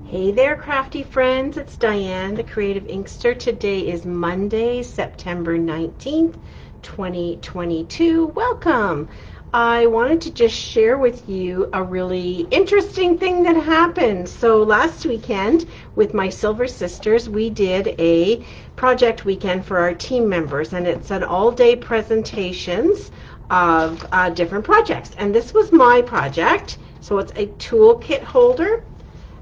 Hey there, crafty friends. It's Diane, the Creative Inkster. Today is Monday, September 19th, 2022. Welcome. I wanted to just share with you a really interesting thing that happened. So last weekend with my Silver Sisters, we did a project weekend for our team members, and it's an all-day presentations of different projects. And this was my project. So it's a toolkit holder.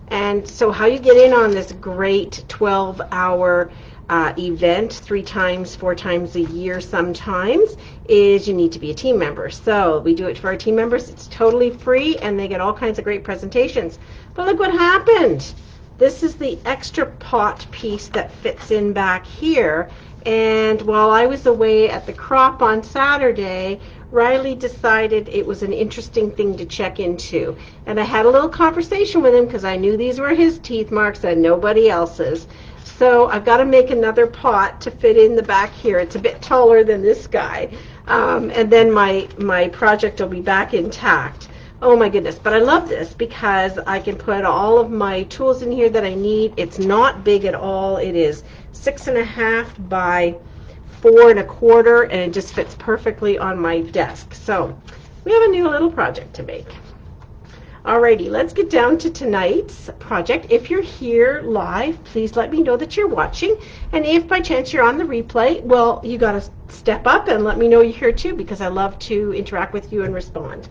And so how you get in on this great 12-hour event 3 times, 4 times a year sometimes is you need to be a team member. So we do it for our team members. It's totally free and they get all kinds of great presentations. But look what happened. This is the extra pot piece that fits in back here. And while I was away at the crop on Saturday, Riley decided it was an interesting thing to check into. And I had a little conversation with him because I knew these were his teeth marks and nobody else's. So I've got to make another pot to fit in the back here. It's a bit taller than this guy. And then my project will be back intact. Oh my goodness, but I love this because I can put all of my tools in here that I need. It's not big at all. It is 6.5 by 4 1/4, and it just fits perfectly on my desk. So we have a new little project to make. Alrighty, let's get down to tonight's project. If you're here live, please let me know that you're watching. And if by chance you're on the replay, well, you got to step up and let me know you're here too, because I love to interact with you and respond.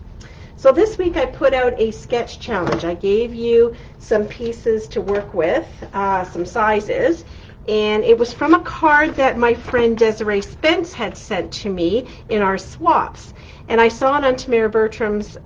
So this week I put out a sketch challenge. I gave you some pieces to work with, some sizes. And it was from a card that my friend Desiree Spence had sent to me in our swaps. And I saw it on Tamara Bertram's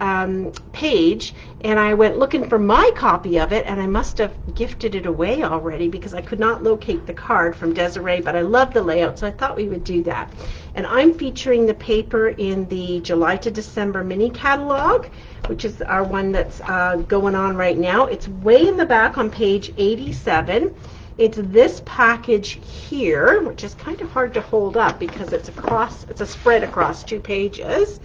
page, and I went looking for my copy of it, and I must have gifted it away already because I could not locate the card from Desiree, but I love the layout, so I thought we would do that. And I'm featuring the paper in the July to December mini catalog, which is our one that's going on right now. It's way in the back on page 87. It's this package here, which is kind of hard to hold up because it's a spread across 2 pages,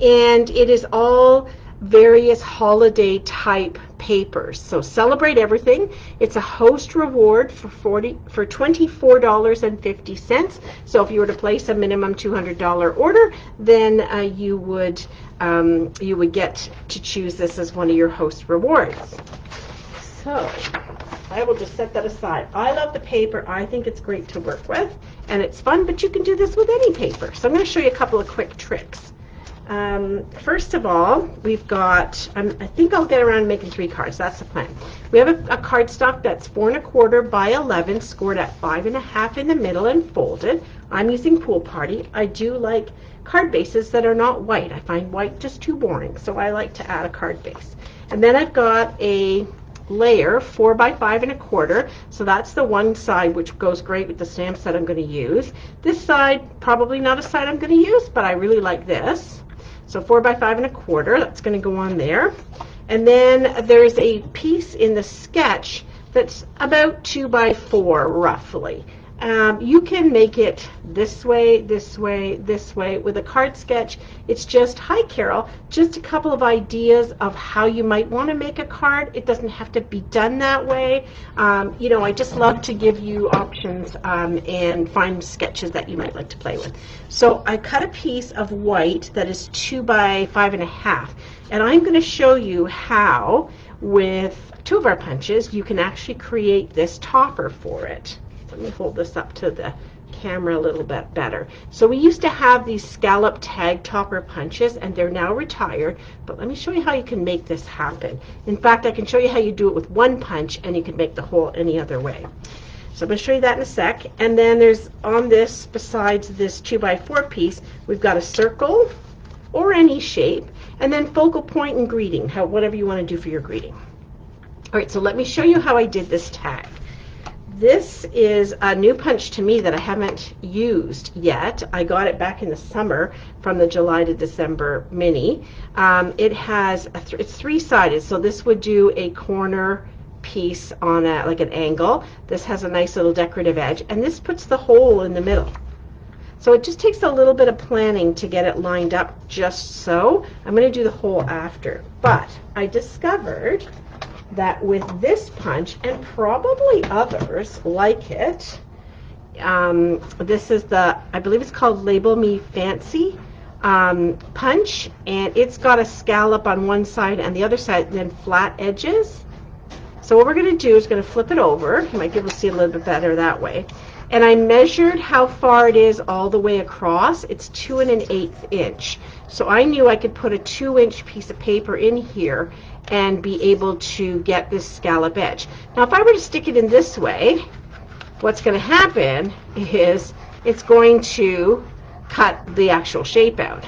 and it is all various holiday type papers. So celebrate everything. It's a host reward for $24.50. So if you were to place a minimum $200 order, then you would get to choose this as one of your host rewards. So I will just set that aside. I love the paper. I think it's great to work with, and it's fun, but you can do this with any paper. So I'm going to show you a couple of quick tricks. First of all, we've got, I think I'll get around making 3 cards. That's the plan. We have a cardstock that's 4 1/4 by 11, scored at 5 1/2 in the middle and folded. I'm using Pool Party. I do like card bases that are not white. I find white just too boring, so I like to add a card base. And then I've got a layer 4 by 5 1/4, so that's the one side which goes great with the stamps that I'm going to use. This side, probably not a side I'm going to use, but I really like this. So 4 by 5 1/4, that's going to go on there. And then there's a piece in the sketch that's about 2 by 4 roughly. You can make it this way, this way, this way. With a card sketch, it's just, hi Carol, just a couple of ideas of how you might want to make a card. It doesn't have to be done that way. You know, I just love to give you options and find sketches that you might like to play with. So I cut a piece of white that is 2 by 5 1/2, and I'm going to show you how, with 2 of our punches, you can actually create this topper for it. Let me hold this up to the camera a little bit better. So we used to have these scallop tag topper punches, and they're now retired, but let me show you how you can make this happen. In fact, I can show you how you do it with 1 punch, and you can make the hole any other way. So I'm going to show you that in a sec. And then there's on this, besides this 2 by 4 piece, we've got a circle or any shape, and then focal point and greeting, whatever you want to do for your greeting. All right, so let me show you how I did this tag. This is a new punch to me that I haven't used yet. I got it back in the summer from the July to December mini. It's 3-sided, so this would do a corner piece on like an angle. This has a nice little decorative edge, and this puts the hole in the middle. So it just takes a little bit of planning to get it lined up just so. I'm going to do the hole after, but I discovered that with this punch, and probably others like it, this is the, I believe it's called Label Me Fancy punch, and it's got a scallop on one side and the other side, and then flat edges. So what we're going to do is going to flip it over. You might be able to see a little bit better that way. And I measured how far it is all the way across. It's 2 1/8 inch. So I knew I could put a 2-inch piece of paper in here and be able to get this scallop edge. Now if I were to stick it in this way, what's going to happen is it's going to cut the actual shape out.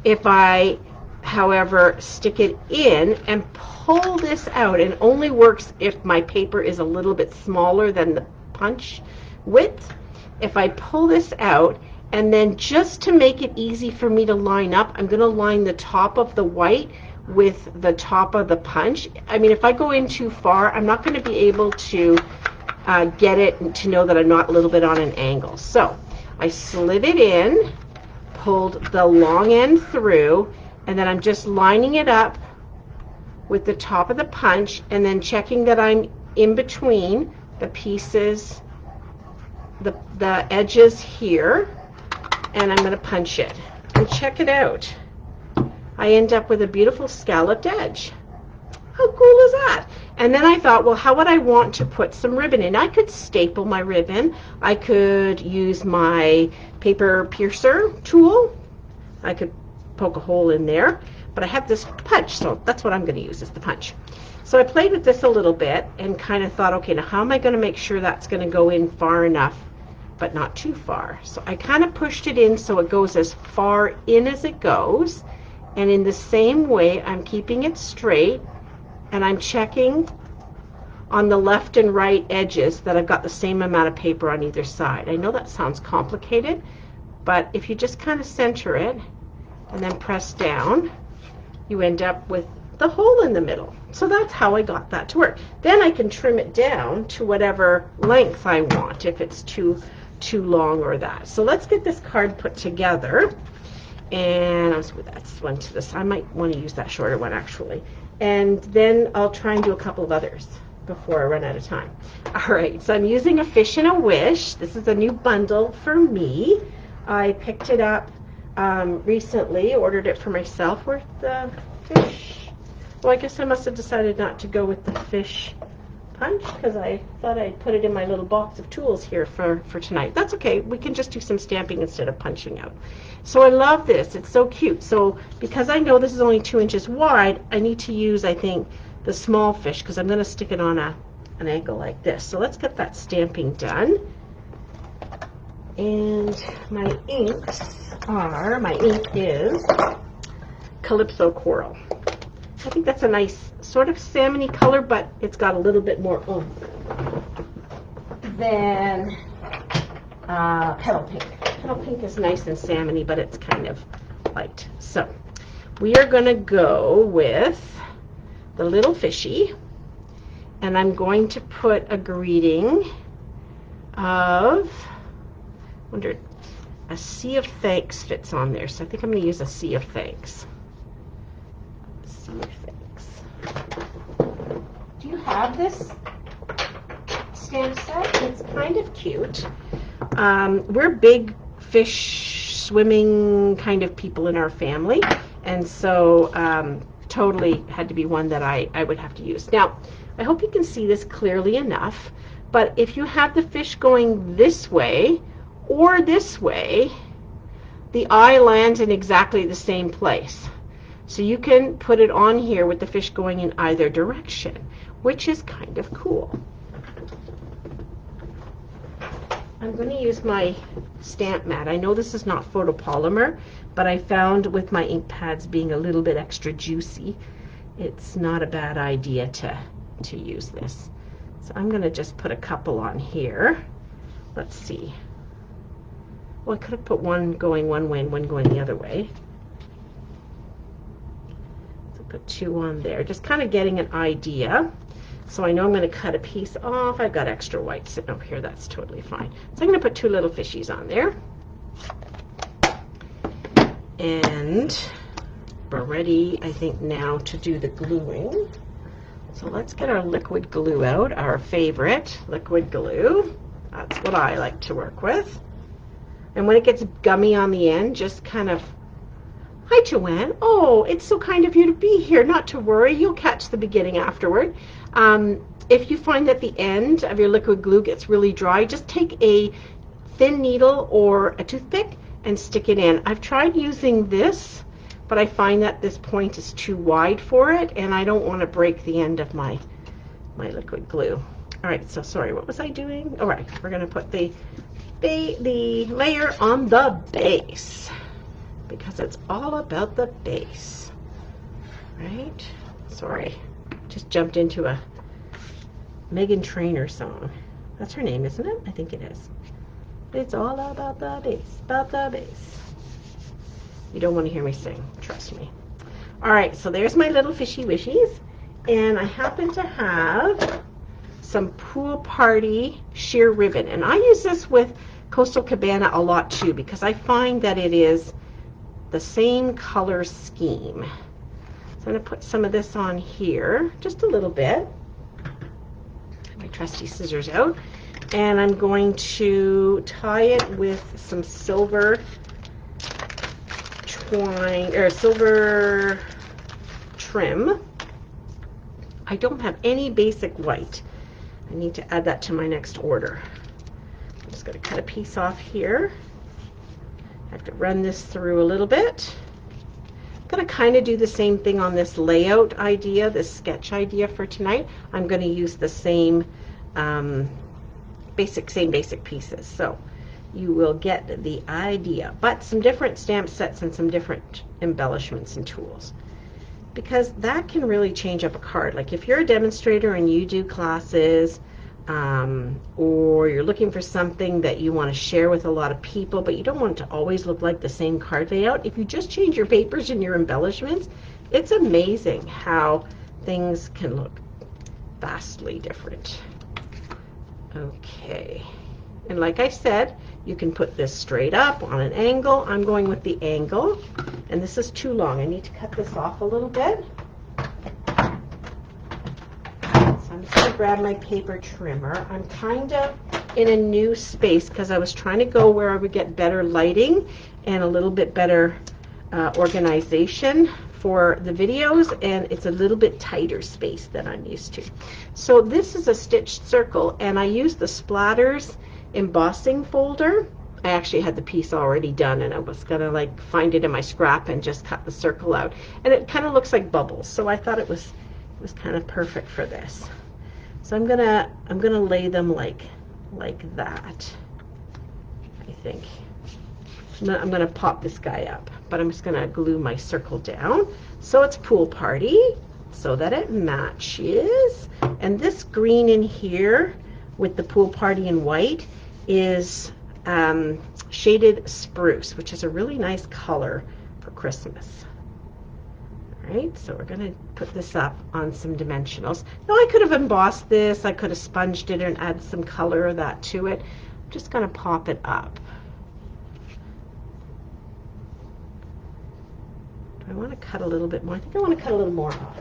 If I, however, stick it in and pull this out, and it only works if my paper is a little bit smaller than the punch width. If I pull this out, and then just to make it easy for me to line up, I'm going to line the top of the white with the top of the punch. I mean, if I go in too far, I'm not going to be able to get it to know that I'm not a little bit on an angle. So I slid it in, pulled the long end through, and then I'm just lining it up with the top of the punch, and then checking that I'm in between the pieces, the edges here, and I'm going to punch it. And check it out. I end up with a beautiful scalloped edge. How cool is that? And then I thought, well, how would I want to put some ribbon in? I could staple my ribbon. I could use my paper piercer tool. I could poke a hole in there. But I have this punch, so that's what I'm going to use, is the punch. So I played with this a little bit and kind of thought, okay, now how am I going to make sure that's going to go in far enough, but not too far? So I kind of pushed it in so it goes as far in as it goes. And in the same way, I'm keeping it straight, and I'm checking on the left and right edges that I've got the same amount of paper on either side. I know that sounds complicated, but if you just kind of center it and then press down, you end up with the hole in the middle. So that's how I got that to work. Then I can trim it down to whatever length I want, if it's too long or that. So let's get this card put together. And I'll move that one to this. I might want to use that shorter one actually. And then I'll try and do a couple of others before I run out of time. All right, so I'm using a Fish and a Wish. This is a new bundle for me. I picked it up recently, ordered it for myself. Where's the fish? Well, I guess I must have decided not to go with the fish punch because I thought I'd put it in my little box of tools here for tonight. That's okay. We can just do some stamping instead of punching out. So I love this. It's so cute. So because I know this is only 2 inches wide, I need to use, I think, the small fish because I'm going to stick it on an angle like this. So let's get that stamping done. And my inks are, my ink is Calypso Coral. I think that's a nice sort of salmon-y color, but it's got a little bit more oomph than Petal Pink. Petal Pink is nice and salmon-y, but it's kind of light. So we are going to go with the little fishy, and I'm going to put a greeting of, I wonder, a Sea of Thanks fits on there, so I think I'm going to use a Sea of Thanks. Sea of Thanks. Do you have this stamp set? It's kind of cute. We're big fish swimming kind of people in our family, and so totally had to be one that I would have to use. Now, I hope you can see this clearly enough, but if you have the fish going this way or this way, the eye lands in exactly the same place. So you can put it on here with the fish going in either direction, which is kind of cool. I'm going to use my stamp mat. I know this is not photopolymer, but I found with my ink pads being a little bit extra juicy, it's not a bad idea to use this. So I'm going to just put a couple on here. Let's see. Well, I could have put one going one way and one going the other way. So put 2 on there, just kind of getting an idea. So I know I'm going to cut a piece off. I've got extra white sitting over here. That's totally fine. So I'm going to put 2 little fishies on there. And we're ready, I think, now to do the gluing. So let's get our liquid glue out, our favorite liquid glue. That's what I like to work with. And when it gets gummy on the end, just kind of, hi Joanne, oh, it's so kind of you to be here. Not to worry, you'll catch the beginning afterward. If you find that the end of your liquid glue gets really dry, just take a thin needle or a toothpick and stick it in. I've tried using this, but I find that this point is too wide for it, and I don't want to break the end of my liquid glue. All right, so sorry, what was I doing? All right, we're gonna put the layer on the base because it's all about the base, right? Sorry, just jumped into a Meghan Trainor song. That's her name, isn't it? I think it is. It's all about the base, about the base. You don't want to hear me sing, trust me. All right, so there's my little fishy wishies, and I happen to have some Pool Party sheer ribbon, and I use this with Coastal Cabana a lot too because I find that it is the same color scheme. So I'm going to put some of this on here, just a little bit. My trusty scissors out, and I'm going to tie it with some silver twine or silver trim. I don't have any basic white. I need to add that to my next order. I'm just going to cut a piece off here. I have to run this through a little bit. I'm going to kind of do the same thing on this layout idea, this sketch idea for tonight. I'm going to use the same basic pieces. So you will get the idea, but some different stamp sets and some different embellishments and tools, because that can really change up a card. Like if you're a demonstrator and you do classes, or you're looking for something that you want to share with a lot of people, but you don't want it to always look like the same card layout. If you just change your papers and your embellishments, it's amazing how things can look vastly different. Okay, and like I said, you can put this straight up on an angle. I'm going with the angle, and this is too long. I need to cut this off a little bit. So I'm just going to grab my paper trimmer. I'm kind of in a new space because I was trying to go where I would get better lighting and a little bit better organization for the videos, and it's a little bit tighter space than I'm used to. So this is a stitched circle, and I use the Splatters embossing folder. I actually had the piece already done, and I was gonna like find it in my scrap and just cut the circle out, and it kind of looks like bubbles, so I thought it was kind of perfect for this. So I'm gonna lay them like that, I think. I'm gonna pop this guy up, but I'm just gonna glue my circle down so it's Pool Party so that it matches. And this green in here with the Pool Party in white is shaded spruce, which is a really nice color for Christmas. All right, so we're gonna put this up on some dimensionals. Now I could have embossed this, I could have sponged it and add some color of that to it. I'm just gonna pop it up. I want to cut a little bit more. I think I want to cut a little more off.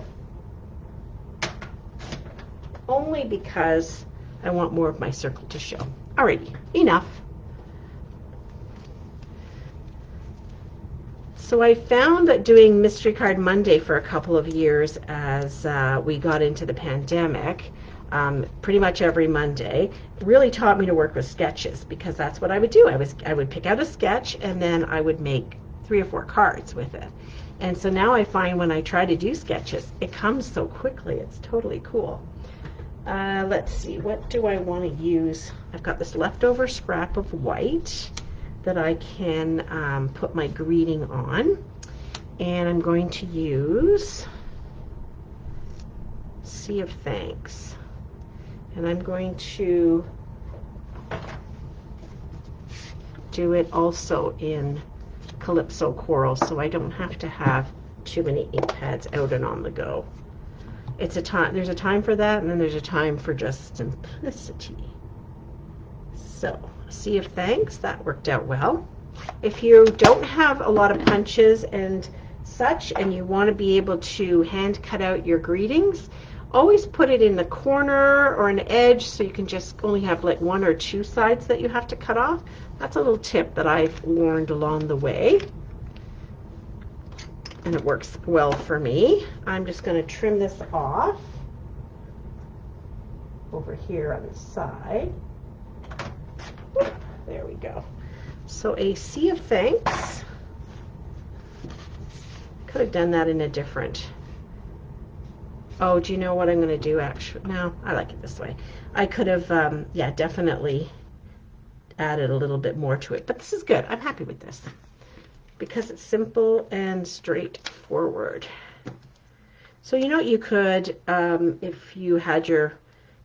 Only because I want more of my circle to show. Alrighty, enough. So I found that doing Mystery Card Monday for a couple of years as we got into the pandemic, pretty much every Monday, really taught me to work with sketches, because that's what I would do. I would pick out a sketch and then I would make 3 or 4 cards with it. And so now I find when I try to do sketches, it comes so quickly. It's totally cool. Let's see, what do I want to use? I've got this leftover scrap of white that I can put my greeting on. And I'm going to use Sea of Thanks. And I'm going to do it also in Calypso Coral, so I don't have to have too many ink pads out and on the go. It's a time, there's a time for that, and then there's a time for just simplicity. So, Sea of Thanks, that worked out well. If you don't have a lot of punches and such, and you want to be able to hand cut out your greetings, always put it in the corner or an edge so you can just only have like one or two sides that you have to cut off. That's a little tip that I've learned along the way, and it works well for me. I'm just going to trim this off over here on the side. There we go. So a sea of thanks. Could have done that in a different. Oh, do you know what I'm going to do actually? No, I like it this way. I could have, yeah, definitely added a little bit more to it. But this is good. I'm happy with this because it's simple and straightforward. So you know what you could, if you had your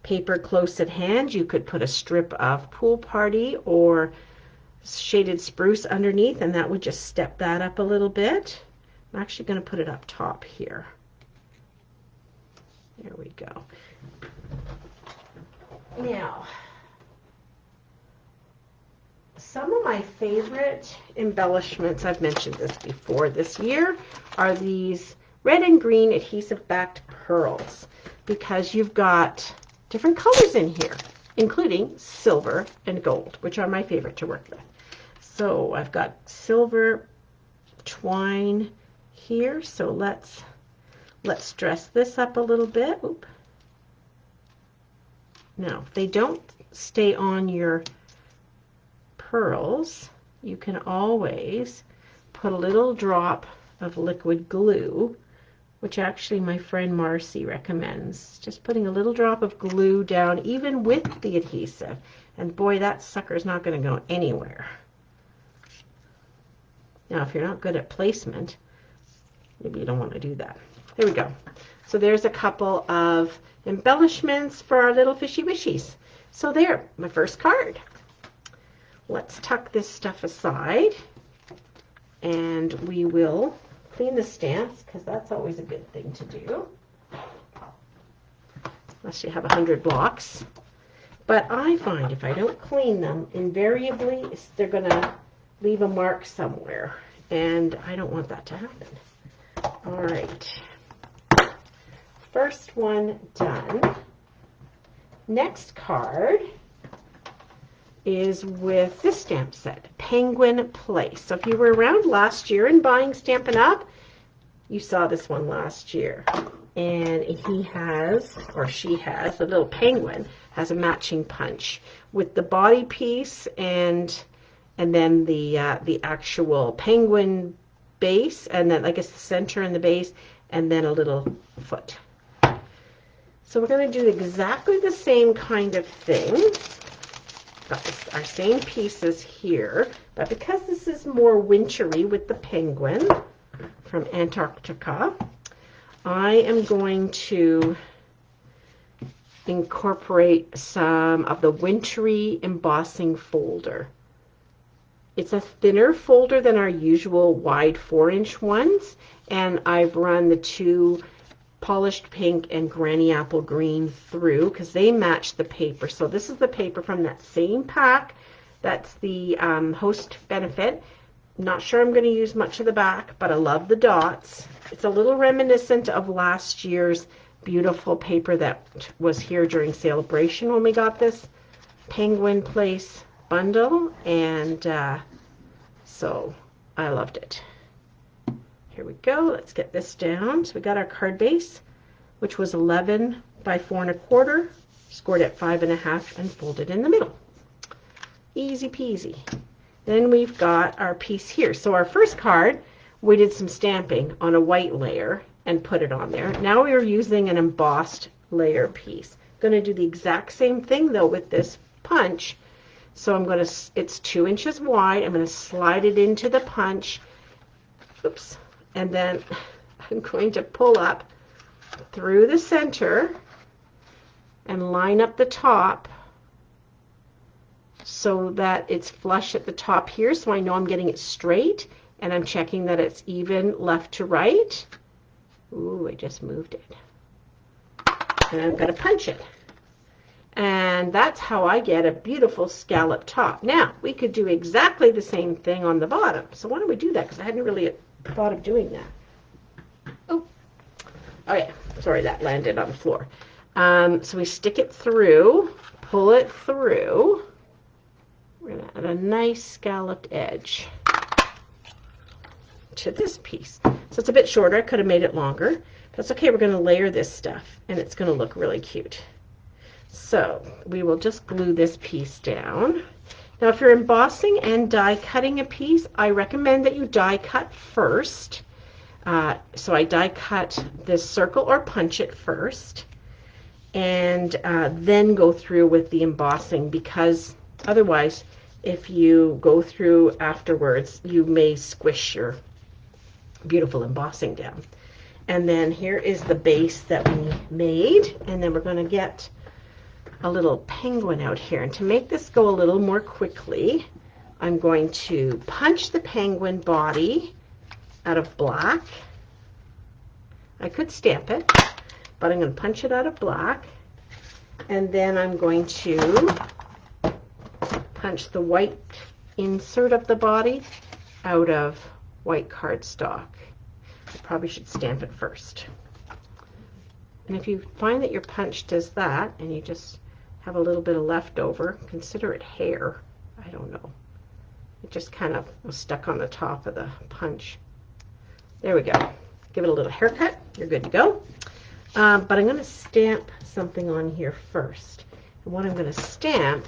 paper close at hand, you could put a strip of Pool Party or shaded spruce underneath, and that would just step that up a little bit. I'm actually going to put it up top here. There we go. Now, some of my favorite embellishments, I've mentioned this before this year, are these red and green adhesive backed pearls, because you've got different colors in here, including silver and gold, which are my favorite to work with. So I've got silver twine here, so let's dress this up a little bit. Oop. Now, if they don't stay on your pearls, you can always put a little drop of liquid glue, which actually my friend Marcy recommends. Just putting a little drop of glue down even with the adhesive. And boy, that sucker's not going to go anywhere. Now, if you're not good at placement, maybe you don't want to do that. There we go. So there's a couple of embellishments for our little fishy wishies. So there, my first card. Let's tuck this stuff aside, and we will clean the stamps, because that's always a good thing to do, unless you have 100 blocks. But I find if I don't clean them, invariably they're going to leave a mark somewhere, and I don't want that to happen. All right. First one done. Next card is with this stamp set, Penguin Place. So if you were around last year and buying Stampin' Up, you saw this one last year. And he has, or she has, the little penguin has a matching punch with the body piece and then the actual penguin base, and then I guess the center and the base, and then a little foot. So we're going to do exactly the same kind of thing. Got our same pieces here, but because this is more wintry with the penguin from Antarctica, I am going to incorporate some of the wintry embossing folder. It's a thinner folder than our usual wide 4-inch ones, and I've run the two polished pink and granny apple green through because they match the paper. So this is the paper from that same pack. That's the host benefit. Not sure I'm going to use much of the back, but I love the dots. It's a little reminiscent of last year's beautiful paper that was here during Celebration when we got this Penguin Place bundle, and so I loved it. Here we go. Let's get this down. So we got our card base, which was 11 by 4 1/4, scored at 5 1/2, and folded in the middle. Easy peasy. Then we've got our piece here. So our first card, we did some stamping on a white layer and put it on there. Now we are using an embossed layer piece. Going to do the exact same thing though with this punch. So I'm going to, it's 2 inches wide. I'm going to slide it into the punch. Oops. And then I'm going to pull up through the center and line up the top so that it's flush at the top here, so I know I'm getting it straight, and I'm checking that it's even left to right. Ooh, I just moved it. And I'm going to punch it. And that's how I get a beautiful scallop top. Now, we could do exactly the same thing on the bottom. So why don't we do that? Because I hadn't really thought of doing that. Oh, okay. sorry, that landed on the floor. So we stick it through, pull it through. We're going to add a nice scalloped edge to this piece. So it's a bit shorter. I could have made it longer. That's okay. We're going to layer this stuff, and it's going to look really cute. So we will just glue this piece down. Now, if you're embossing and die cutting a piece, I recommend that you die cut first. So I die cut this circle or punch it first, and then go through with the embossing, because otherwise, if you go through afterwards, you may squish your beautiful embossing down. And then here is the base that we made, and then we're going to get a little penguin out here. And to make this go a little more quickly, I'm going to punch the penguin body out of black. I could stamp it, but I'm going to punch it out of black, and then I'm going to punch the white insert of the body out of white cardstock. I probably should stamp it first. And if you find that your punch does that and you just have a little bit of leftover, consider it hair. I don't know. It just kind of was stuck on the top of the punch. There we go. Give it a little haircut. You're good to go. But I'm going to stamp something on here first. And what I'm going to stamp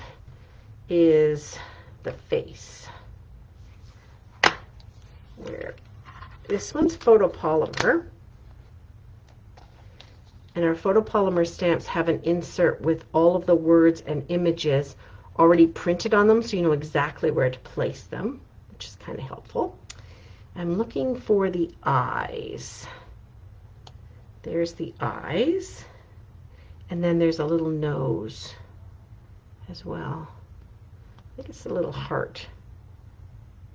is the face. This one's photopolymer. And our photopolymer stamps have an insert with all of the words and images already printed on them, so you know exactly where to place them, which is kind of helpful. I'm looking for the eyes. There's the eyes. And then there's a little nose as well. I think it's a little heart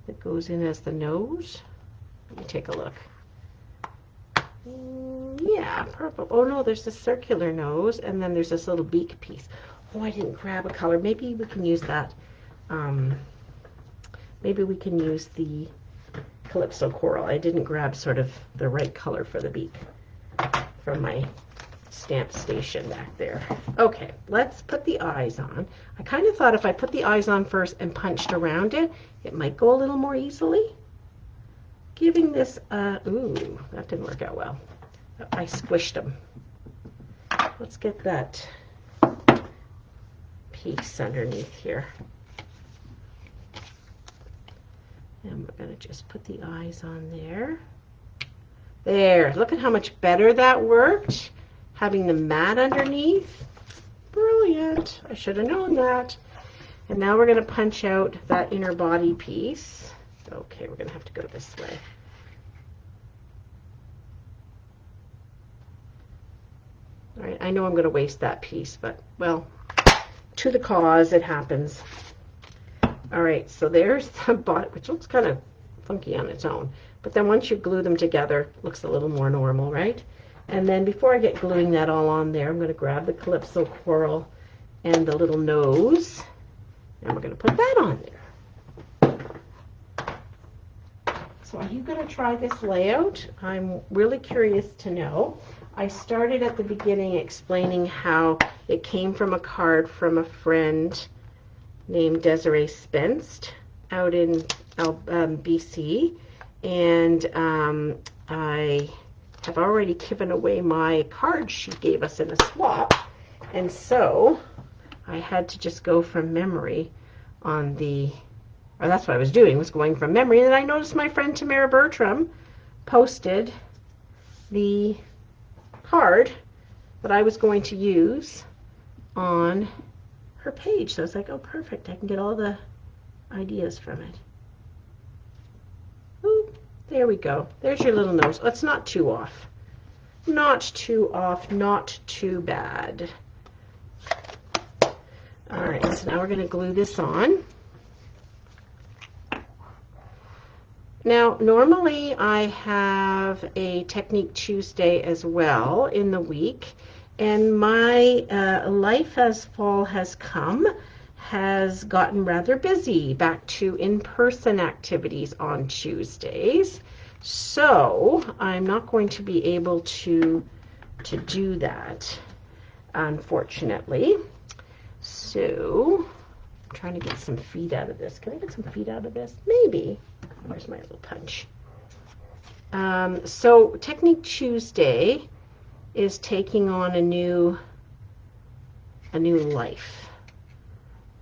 that goes in as the nose. Let me take a look. Yeah, purple. Oh no, there's the circular nose, and then there's this little beak piece. Oh, I didn't grab a color. Maybe we can use that. Maybe we can use the Calypso Coral. I didn't grab sort of the right color for the beak from my stamp station back there. Okay, let's put the eyes on. I kind of thought if I put the eyes on first and punched around it, it might go a little more easily. Giving this, ooh, that didn't work out well. I squished them. Let's get that piece underneath here. And we're going to just put the eyes on there. There, look at how much better that worked. Having the mat underneath. Brilliant. I should have known that. And now we're going to punch out that inner body piece. Okay, we're going to have to go this way. All right, I know I'm going to waste that piece, but, well, to the cause, it happens. All right, so there's the body, which looks kind of funky on its own. But then once you glue them together, it looks a little more normal, right? And then before I get gluing that all on there, I'm going to grab the Calypso Coral and the little nose, and we're going to put that on there. So are you going to try this layout? I'm really curious to know. I started at the beginning explaining how it came from a card from a friend named Desiree Spence out in BC, and I have already given away my card she gave us in a swap, and so I had to just go from memory on the, or that's what I was doing, was going from memory, and then I noticed my friend Tamara Bertram posted the card that I was going to use on her page. So I was like, oh, perfect. I can get all the ideas from it. Ooh, there we go. There's your little nose. It's not too off. Not too off. Not too bad. All right, so now we're going to glue this on. Now, normally I have a Technique Tuesday as well in the week, and my life as fall has come has gotten rather busy, back to in-person activities on Tuesdays. So I'm not going to be able to to do that, unfortunately. So I'm trying to get some feet out of this. Can I get some feet out of this? Maybe. Where's my little punch? So Technique Tuesday is taking on a new life.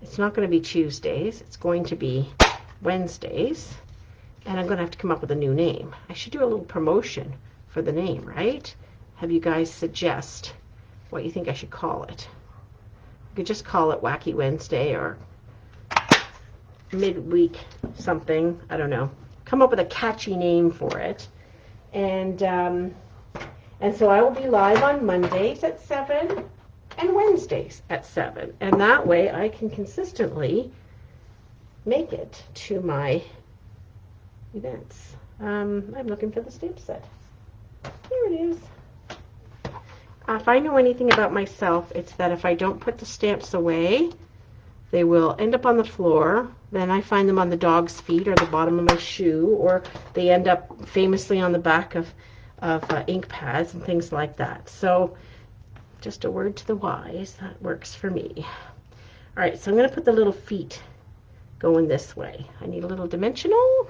It's not going to be Tuesdays. It's going to be Wednesdays. And I'm going to have to come up with a new name. I should do a little promotion for the name, right? Have you guys suggest what you think I should call it? You could just call it Wacky Wednesday or Midweek something. I don't know. Come up with a catchy name for it. And so I will be live on Mondays at 7 and Wednesdays at 7. And that way I can consistently make it to my events. I'm looking for the stamp set. Here it is. If I know anything about myself, it's that if I don't put the stamps away, they will end up on the floor. Then I find them on the dog's feet or the bottom of my shoe, or they end up famously on the back of ink pads and things like that. So just a word to the wise, that works for me. All right, so I'm going to put the little feet going this way. I need a little dimensional.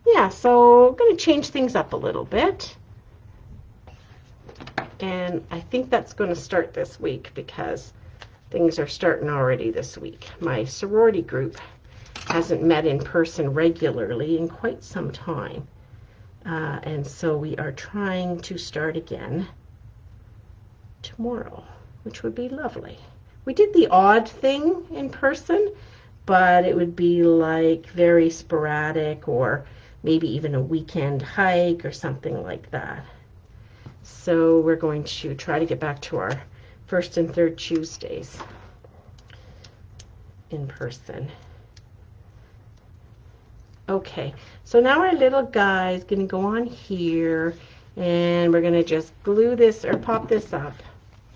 Yeah, so I'm going to change things up a little bit. And I think that's going to start this week because things are starting already this week. My sorority group hasn't met in person regularly in quite some time. And so we are trying to start again tomorrow, which would be lovely. We did the odd thing in person, but it would be like very sporadic or maybe even a weekend hike or something like that. So we're going to try to get back to our first and third Tuesdays in person. Okay, so now our little guy is going to go on here, and we're going to just glue this or pop this up.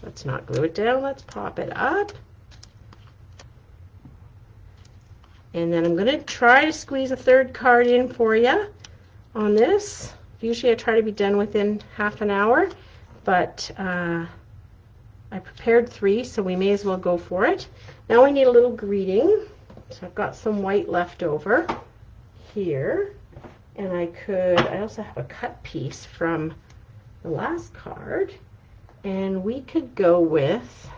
Let's not glue it down, let's pop it up. And then I'm going to try to squeeze a third card in for you on this. Usually I try to be done within half an hour, but I prepared 3, so we may as well go for it. Now we need a little greeting. So I've got some white left over here, and I also have a cut piece from the last card, and we could go with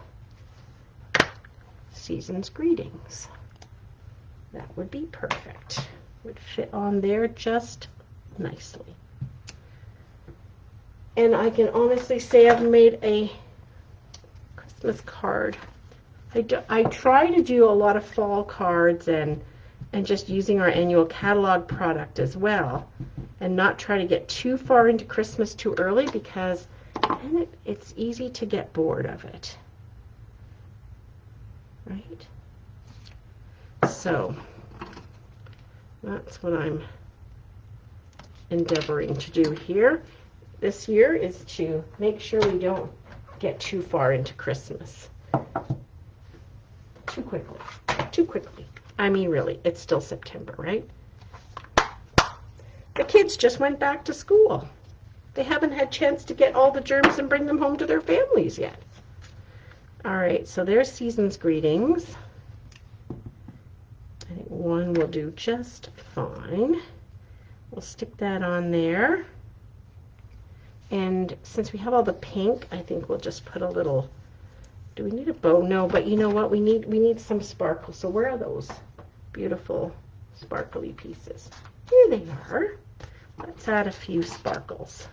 Season's Greetings. That would be perfect. Would fit on there just nicely. And I can honestly say I've made a Christmas card. I try to do a lot of fall cards and just using our annual catalog product as well, and not try to get too far into Christmas too early, because then it's easy to get bored of it. Right? So that's what I'm endeavoring to do here this year, is to make sure we don't get too far into Christmas too quickly. I mean, really, it's still September, right? The kids just went back to school. They haven't had a chance to get all the germs and bring them home to their families yet. All right, so there's Season's Greetings. I think one will do just fine. We'll stick that on there. And since we have all the pink, I think we'll just put a little, do we need a bow? No, but you know what? We need some sparkle. So where are those beautiful sparkly pieces? Here they are. Let's add a few sparkles,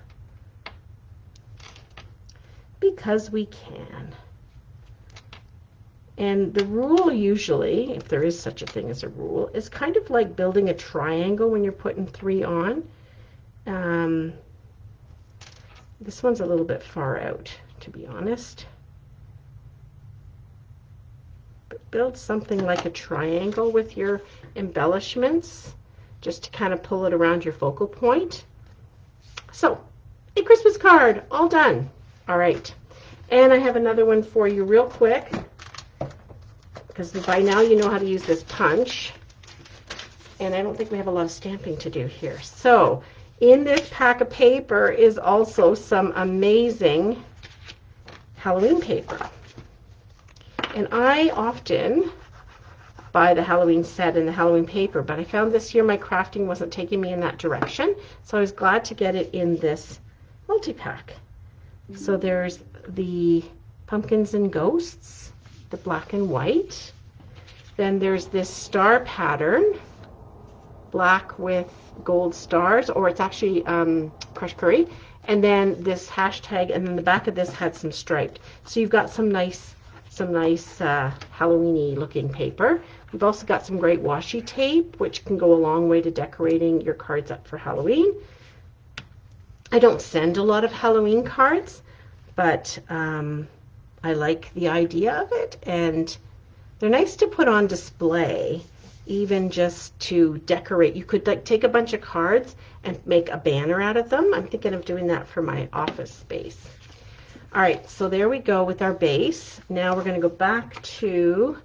because we can. And the rule usually, if there is such a thing as a rule, is kind of like building a triangle when you're putting 3 on. This one's a little bit far out, to be honest. But build something like a triangle with your embellishments, just to kind of pull it around your focal point. So, a Christmas card, all done. All right. And I have another one for you real quick, because by now you know how to use this punch. And I don't think we have a lot of stamping to do here. So, In this pack of paper is also some amazing Halloween paper. And I often buy the Halloween set and the Halloween paper, but I found this year my crafting wasn't taking me in that direction, so I was glad to get it in this multi-pack. So there's the pumpkins and ghosts, the black and white. Then there's this star pattern, black with gold stars, or it's actually crushed curry. And then this hashtag, and then the back of this had some striped. So you've got some nice Halloween-y looking paper. We've also got some great washi tape, which can go a long way to decorating your cards up for Halloween. I don't send a lot of Halloween cards, but I like the idea of it, and they're nice to put on display, even just to decorate. You could like take a bunch of cards and make a banner out of them. I'm thinking of doing that for my office space. All right, so there we go with our base. Now we're going to go back to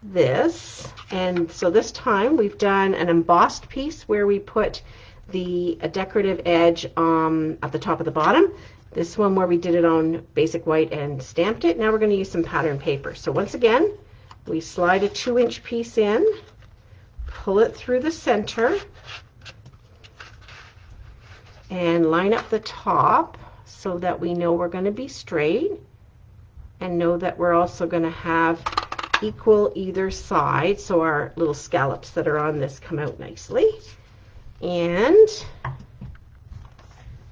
this, and so this time we've done an embossed piece where we put the decorative edge at the top of the bottom. This one where we did it on basic white and stamped it. Now we're going to use some pattern paper. So once again, we slide a 2-inch piece in, pull it through the center, and line up the top so that we know we're going to be straight, and know that we're also going to have equal either side, so our little scallops that are on this come out nicely. And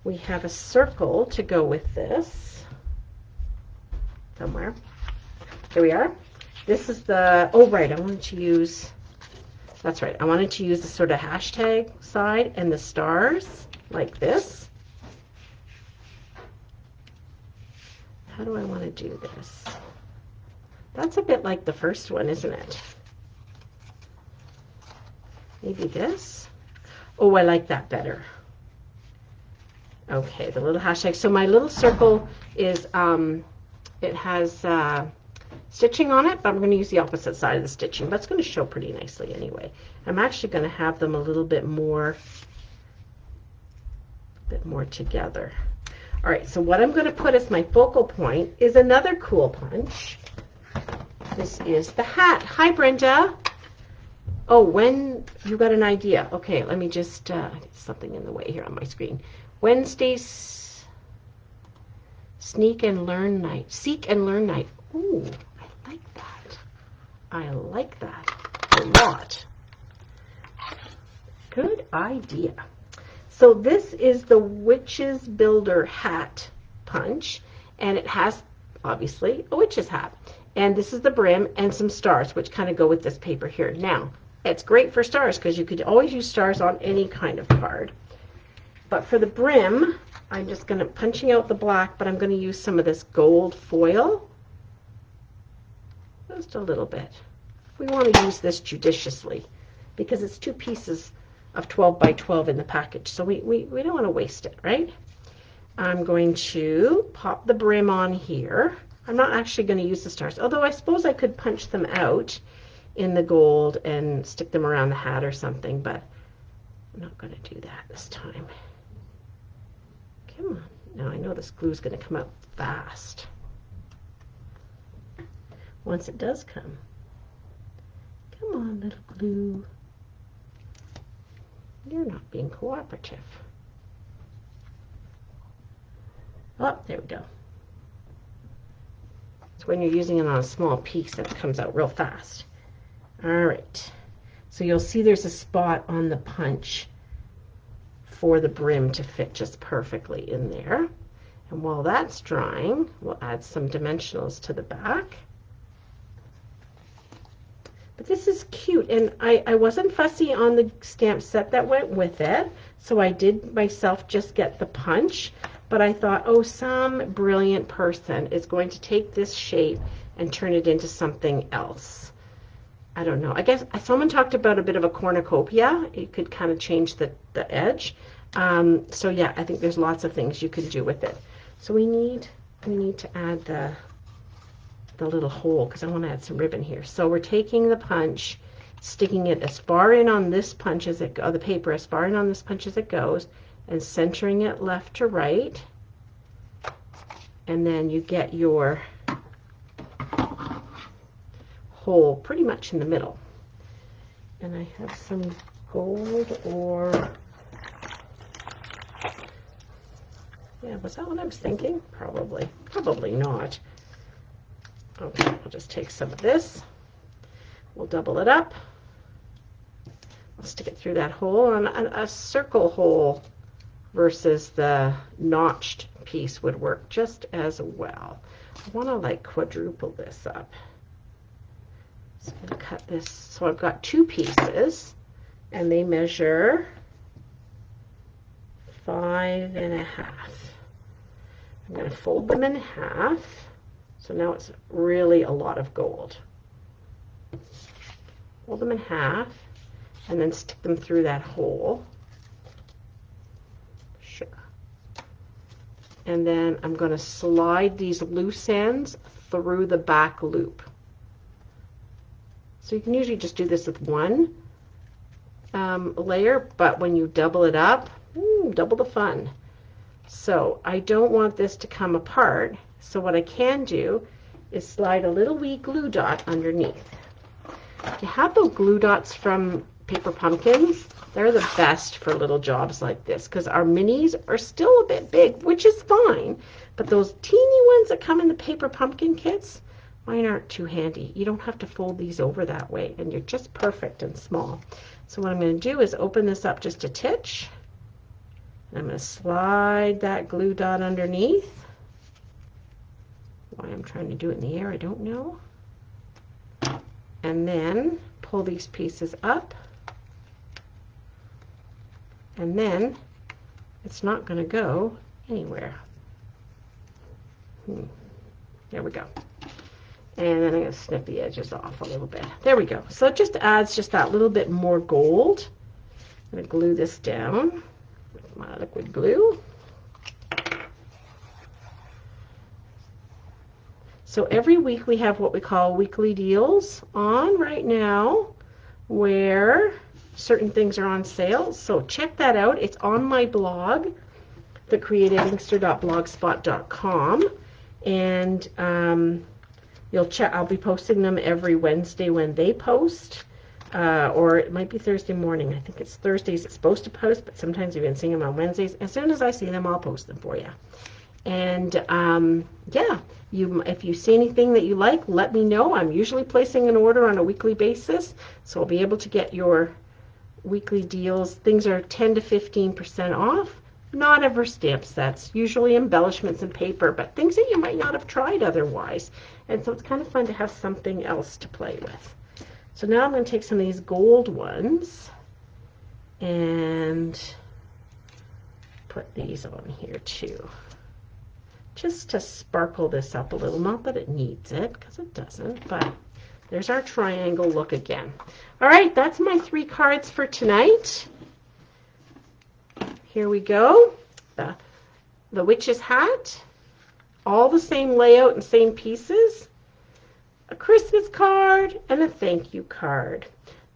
we have a circle to go with this somewhere. Here we are. This is the, oh right, I wanted to use, that's right, I wanted to use the sort of hashtag side and the stars like this. How do I want to do this? That's a bit like the first one, isn't it? Maybe this? Oh, I like that better. Okay, the little hashtag. So my little circle is, it has stitching on it, but I'm going to use the opposite side of the stitching, but it's going to show pretty nicely anyway. I'm actually going to have them a little bit more together. All right, so what I'm going to put as my focal point is another cool punch. This is the hat. Hi, Brenda. Oh, when you got an idea. Okay, let me just get something in the way here on my screen. Wednesday's Seek and Learn Night. Ooh, I like that. I like that a lot. Good idea. So this is the Witch's Builder hat punch, and it has obviously a witch's hat. And this is the brim and some stars, which kind of go with this paper here. Now, it's great for stars because you could always use stars on any kind of card. But for the brim, I'm just going to punching out the black, but I'm going to use some of this gold foil. Just a little bit. We want to use this judiciously because it's 2 pieces of 12 by 12 in the package, so we don't want to waste it, right? I'm going to pop the brim on here. I'm not actually going to use the stars, although I suppose I could punch them out in the gold and stick them around the hat or something, but I'm not going to do that this time. Come on. Now I know this glue is going to come out fast. Once it does come. Come on, little glue. You're not being cooperative. Oh, there we go. It's when you're using it on a small piece that it comes out real fast. All right. So you'll see there's a spot on the punch for the brim to fit just perfectly in there. And while that's drying, we'll add some dimensionals to the back. But this is cute, and I wasn't fussy on the stamp set that went with it, so I did myself just get the punch, but I thought, oh, some brilliant person is going to take this shape and turn it into something else. I don't know. I guess someone talked about a bit of a cornucopia. It could kind of change the edge. So yeah, I think there's lots of things you could do with it. So we need to add the little hole because I want to add some ribbon here. So we're taking the punch, sticking it as far in on this punch as it goes, the paper as far in on this punch as it goes, and centering it left to right. And then you get your hole pretty much in the middle. And I have some gold, or yeah, was that what I was thinking? Probably not. Okay, I'll just take some of this. We'll double it up. I'll stick it through that hole, and a circle hole versus the notched piece would work just as well. I want to like quadruple this up. So I'm going to cut this. So I've got two pieces, and they measure 5.5. I'm going to fold them in half. So now it's really a lot of gold. Fold them in half and then stick them through that hole. Sure. And then I'm going to slide these loose ends through the back loop. So you can usually just do this with one layer, but when you double it up, double the fun. So I don't want this to come apart, so what I can do is slide a little wee glue dot underneath. You have those glue dots from Paper Pumpkins. They're the best for little jobs like this because our minis are still a bit big, which is fine, but those teeny ones that come in the Paper Pumpkin kits, mine aren't too handy. You don't have to fold these over that way, and you're just perfect and small. So what I'm going to do is open this up just a titch. I'm going to slide that glue dot underneath. Why I'm trying to do it in the air, I don't know. And then pull these pieces up. And then it's not going to go anywhere. There we go. And then I'm going to snip the edges off a little bit. There we go. So it just adds just that little bit more gold. I'm going to glue this down with my liquid glue. So every week we have what we call weekly deals on right now where certain things are on sale. So check that out. It's on my blog, thecreativeinkster.blogspot.com. And you'll check. I'll be posting them every Wednesday when they post, or it might be Thursday morning. I think it's Thursdays it's supposed to post, but sometimes you've been seeing them on Wednesdays. As soon as I see them, I'll post them for you. And yeah, if you see anything that you like, let me know. I'm usually placing an order on a weekly basis, so I'll be able to get your weekly deals. Things are 10 to 15% off. Not ever stamp sets, usually embellishments and paper, but things that you might not have tried otherwise. And so it's kind of fun to have something else to play with. So now I'm going to take some of these gold ones and put these on here too. Just to sparkle this up a little. Not that it needs it, because it doesn't, but there's our triangle look again. All right, that's my 3 cards for tonight. Here we go. The witch's hat. All the same layout and same pieces. A Christmas card and a thank you card.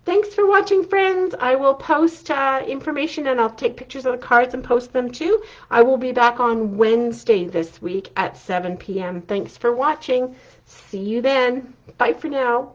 Thanks for watching, friends. I will post information, and I'll take pictures of the cards and post them too. I will be back on Wednesday this week at 7 p.m. Thanks for watching. See you then. Bye for now.